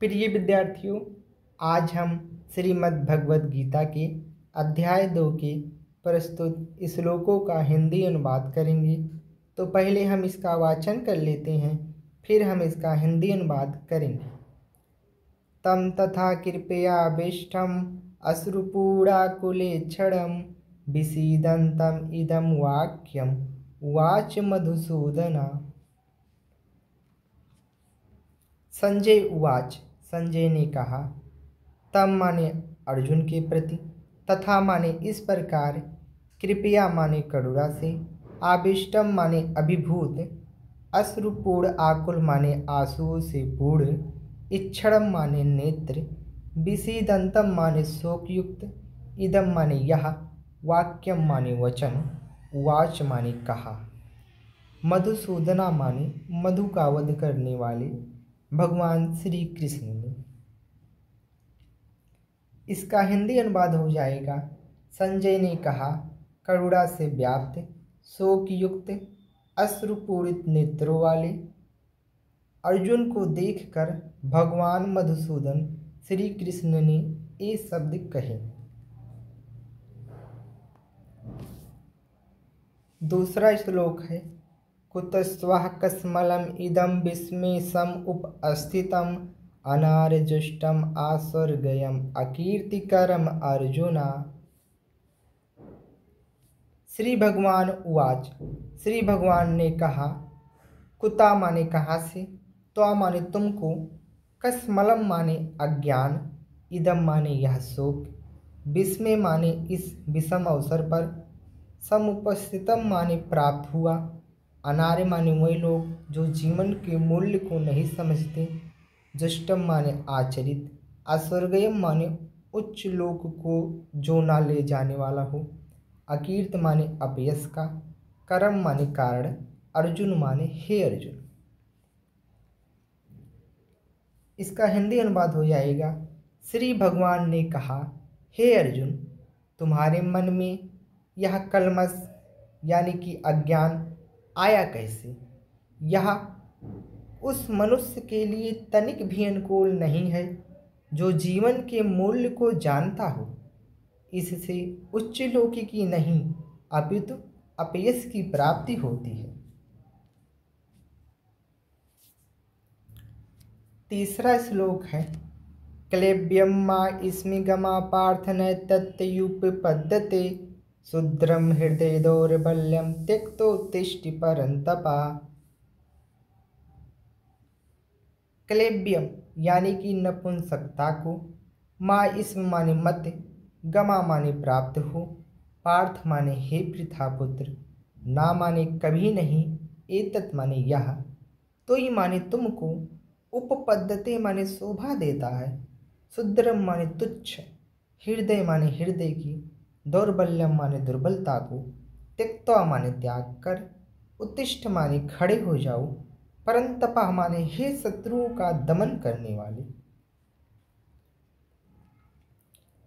प्रिय विद्यार्थियों, आज हम श्रीमद् भगवद गीता के अध्याय 2 के प्रस्तुत श्लोकों का हिंदी अनुवाद करेंगे। तो पहले हम इसका वाचन कर लेते हैं, फिर हम इसका हिंदी अनुवाद करेंगे। तम तथा कृपयाभिष्टम् अश्रुपूराकुलेक्षणं विषीदन्तम् इदं वाक्यम् उवाच मधुसूदना। संजय उवाच, संजय ने कहा, तम माने अर्जुन के प्रति, तथा माने इस प्रकार, कृपया माने करुणा से, आविष्टम माने अभिभूत, अश्रुपूर्ण आकुल माने आंसुओं से पूर्ण, इक्षणम माने नेत्र, विषीदंतम माने शोकयुक्त, इदम माने यह, वाक्यम माने वचन, उवाच माने कहा। मधुसूदना माने मधु का वध करने वाले भगवान श्री कृष्ण ने। इसका हिंदी अनुवाद हो जाएगा। संजय ने कहा, करुणा से व्याप्त, शोक युक्त, अश्रुपूरित नेत्रों वाले अर्जुन को देखकर भगवान मधुसूदन श्री कृष्ण ने ये शब्द कहे। दूसरा श्लोक है, कुतस्त्वः कस्मलम् इदं विस्मेषम् उपस्थितम् अनार्यजुष्टम् आस्वर्गयम् अकीर्तिकरम् अर्जुना। श्री भगवान उवाच, श्री भगवान ने कहा, कुता माने कहाँ से, त्वा माने तुमको, कस्मलम माने अज्ञान, इदम माने यह शोक, विस्मय माने इस विषम अवसर पर, समुपस्थितम माने प्राप्त हुआ, अनार्य माने वही लोग जो जीवन के मूल्य को नहीं समझते, जुष्टम माने आचरित, अस्वर्गयम माने उच्च लोक को जो ना ले जाने वाला हो, अकीर्त माने अपयश का, कर्म माने कारण, अर्जुन माने हे अर्जुन। इसका हिंदी अनुवाद हो जाएगा। श्री भगवान ने कहा, हे अर्जुन, तुम्हारे मन में यह कलमश यानी कि अज्ञान आया कैसे? यह उस मनुष्य के लिए तनिक भी अनुकूल नहीं है जो जीवन के मूल्य को जानता हो। इससे उच्च लोक की नहीं अपितु अपयश की प्राप्ति होती है। तीसरा श्लोक है, क्लेब्यम मा इसमें गमा पार्थ न तत्युपपद्यते शुद्रम हृदय दौर्बल्यम त्यक्तोत्तिष्ठ परंतपा। क्लेब्यम यानी कि नपुंसकता को, माँ इसम माने मत, गमा माने प्राप्त हो, पार्थ माने हे पृथा पुत्र, ना माने कभी नहीं, एतत् माने यह, तो ही माने तुमको, उपपद्यते माने शोभा देता है, शुद्रम माने तुच्छ, हृदय माने हृदय की, दौर्बल्यम माने दुर्बलता को, त्यक्त्वा माने त्याग कर, उत्तिष्ठ माने खड़े हो जाओ, परंतपा माने हे शत्रुओं का दमन करने वाले।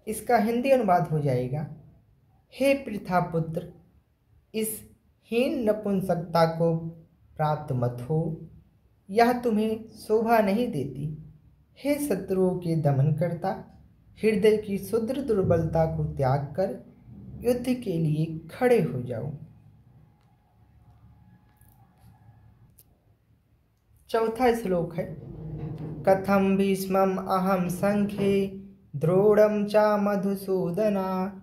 इसका हिंदी अनुवाद हो जाएगा, हे पृथा पुत्र, इस हीन नपुंसकता को प्राप्त मत हो, यह तुम्हें शोभा नहीं देती। हे शत्रुओं के दमन करता, हृदय की शुद्र दुर्बलता को त्याग कर युद्ध के लिए खड़े हो जाओ। चौथा श्लोक है, कथम भीष्मम अहम संख्ये द्रोणम च मधुसूदना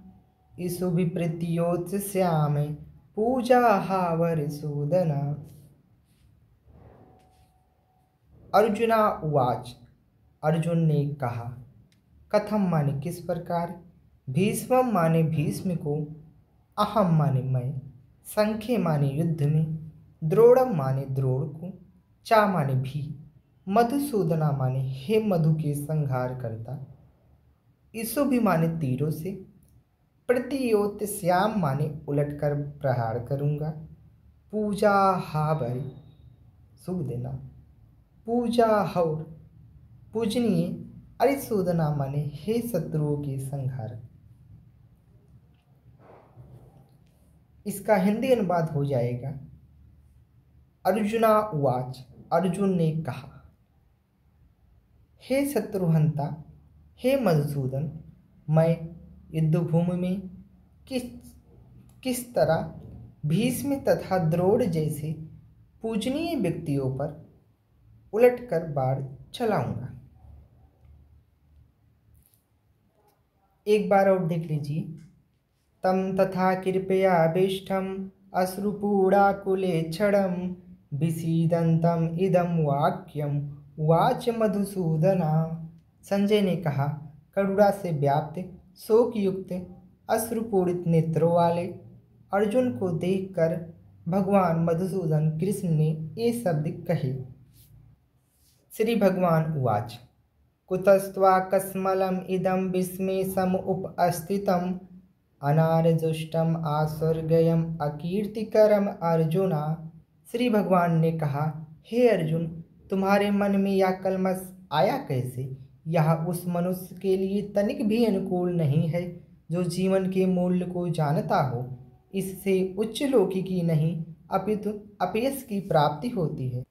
इसु विप्रतियोत्स्यामि पूजा हावरिसूदना। अर्जुना उवाच, अर्जुन ने कहा, कथम माने किस प्रकार, भीष्मम माने भीष्म को, अहम माने मैं, संख्य माने युद्ध में, द्रोणम माने द्रोण को, चा माने भी, मधुसूदना माने हे मधु के संहार करता, इसु भी माने तीरों से, प्रतियोत्स्याम माने उलटकर प्रहार करूंगा, पूजा हावरि शुभ देना, पूजा हौर पूजनीय, अरिसूदना माने हे शत्रुओं के संहार। इसका हिंदी अनुवाद हो जाएगा, अर्जुना उवाच, अर्जुन ने कहा, हे शत्रुहंता, हे मधुसूदन, मैं युद्धभूमि में किस किस तरह भीष्म तथा द्रोण जैसे पूजनीय व्यक्तियों पर उलटकर बाण चलाऊंगा। एक बार और देख लीजिए। तम तथा कृपयाभीष्टम् अश्रुपूडाकुलेक्षणं विषीदन्तम् इदं वाक्यम उवाच मधुसूदना। संजय ने कहा, करुणा से व्याप्त शोक युक्त अश्रुपूरित नेत्रों वाले अर्जुन को देखकर भगवान मधुसूदन कृष्ण ने ये शब्द कहे। श्री भगवान उवाच कुतस्त्वाकस्मलम् इदं विस्मेषम् उपस्थितम् अनार्जुष्टम आस्वर्गयम अकीर्तिकरम अर्जुना। श्री भगवान ने कहा, हे अर्जुन, तुम्हारे मन में यह कलमश आया कैसे? यह उस मनुष्य के लिए तनिक भी अनुकूल नहीं है जो जीवन के मूल्य को जानता हो। इससे उच्च लोकी की नहीं अपितु अपयश की प्राप्ति होती है।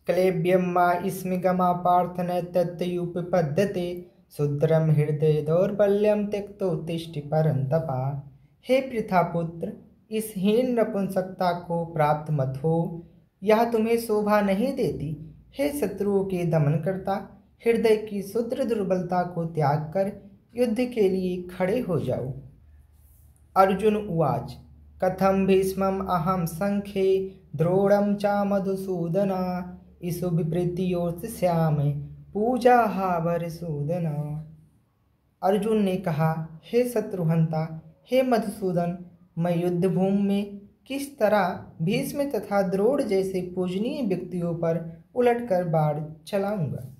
क्लेब्यम मा इसमें गमा पार्थ न तत्युपपद्यते शुद्रम हृदय दौर्बल्यम त्यक्तोत्तिष्ठ परंतपा। हे पृथापुत्र, इस हीन नपुंसकता को प्राप्त मत हो, यह तुम्हें शोभा नहीं देती। हे शत्रुओं के दमन करता, हृदय की शुद्र दुर्बलता को त्याग कर युद्ध के लिए खड़े हो जाओ। अर्जुन उवाच कथम भीष्मम अहम संख्ये द्रोणम च मधुसूदना इसु विप्रतियोत्स्यामि पूजा वरसूदना। अर्जुन ने कहा, हे शत्रुहंता, हे मधुसूदन, मैं युद्धभूमि में किस तरह भीष्म तथा द्रोण जैसे पूजनीय व्यक्तियों पर उलटकर बाण चलाऊंगा।